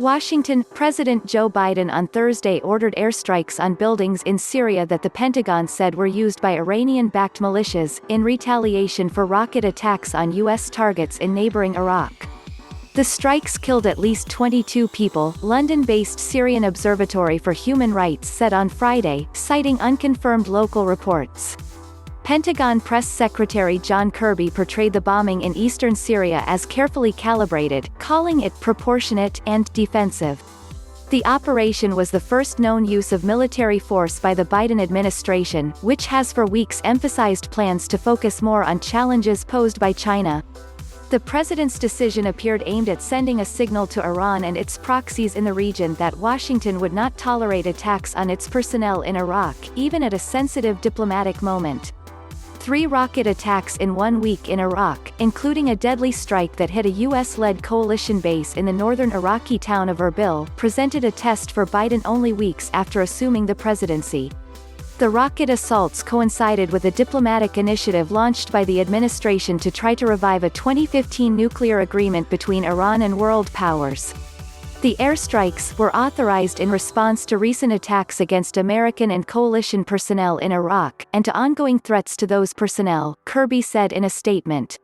Washington, President Joe Biden on Thursday ordered airstrikes on buildings in Syria that the Pentagon said were used by Iranian-backed militias, in retaliation for rocket attacks on U.S. targets in neighboring Iraq. The strikes killed at least 22 people, London-based Syrian Observatory for Human Rights said on Friday, citing unconfirmed local reports. Pentagon Press Secretary John Kirby portrayed the bombing in eastern Syria as carefully calibrated, calling it proportionate and defensive. The operation was the first known use of military force by the Biden administration, which has for weeks emphasized plans to focus more on challenges posed by China. The president's decision appeared aimed at sending a signal to Iran and its proxies in the region that Washington would not tolerate attacks on its personnel in Iraq, even at a sensitive diplomatic moment. 3 rocket attacks in 1 week in Iraq, including a deadly strike that hit a U.S.-led coalition base in the northern Iraqi town of Irbil, presented a test for Biden only weeks after assuming the presidency. The rocket assaults coincided with a diplomatic initiative launched by the administration to try to revive a 2015 nuclear agreement between Iran and world powers. The airstrikes were authorized in response to recent attacks against American and coalition personnel in Iraq, and to ongoing threats to those personnel, Kirby said in a statement.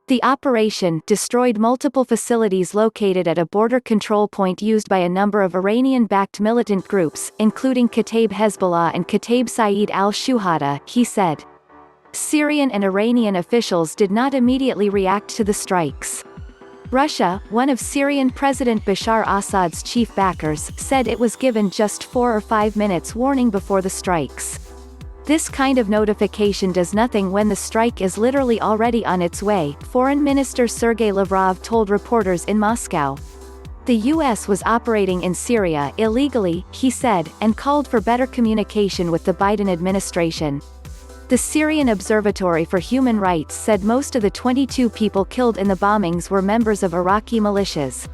The operation destroyed multiple facilities located at a border control point used by a number of Iranian-backed militant groups, including Kataib Hezbollah and Kataib Sayyid al-Shuhada, he said. Syrian and Iranian officials did not immediately react to the strikes. Russia, one of Syrian President Bashar Assad's chief backers, said it was given just 4 or 5 minutes warning before the strikes. This kind of notification does nothing when the strike is literally already on its way, Foreign Minister Sergei Lavrov told reporters in Moscow. The U.S. was operating in Syria illegally, he said, and called for better communication with the Biden administration. The Syrian Observatory for Human Rights said most of the 22 people killed in the bombings were members of Iraqi militias.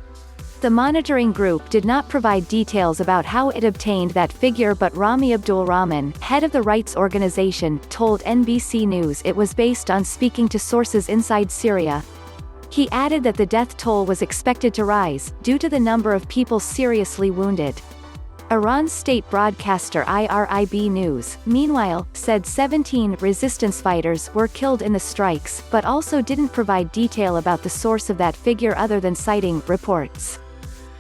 The monitoring group did not provide details about how it obtained that figure, but Rami Abdul Rahman, head of the rights organization, told NBC News it was based on speaking to sources inside Syria. He added that the death toll was expected to rise, due to the number of people seriously wounded. Iran's state broadcaster IRIB News, meanwhile, said 17 resistance fighters were killed in the strikes, but also didn't provide detail about the source of that figure other than citing reports.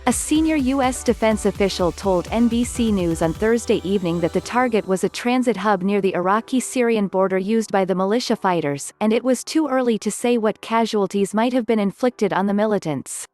A senior U.S. defense official told NBC News on Thursday evening that the target was a transit hub near the Iraqi-Syrian border used by the militia fighters, and it was too early to say what casualties might have been inflicted on the militants.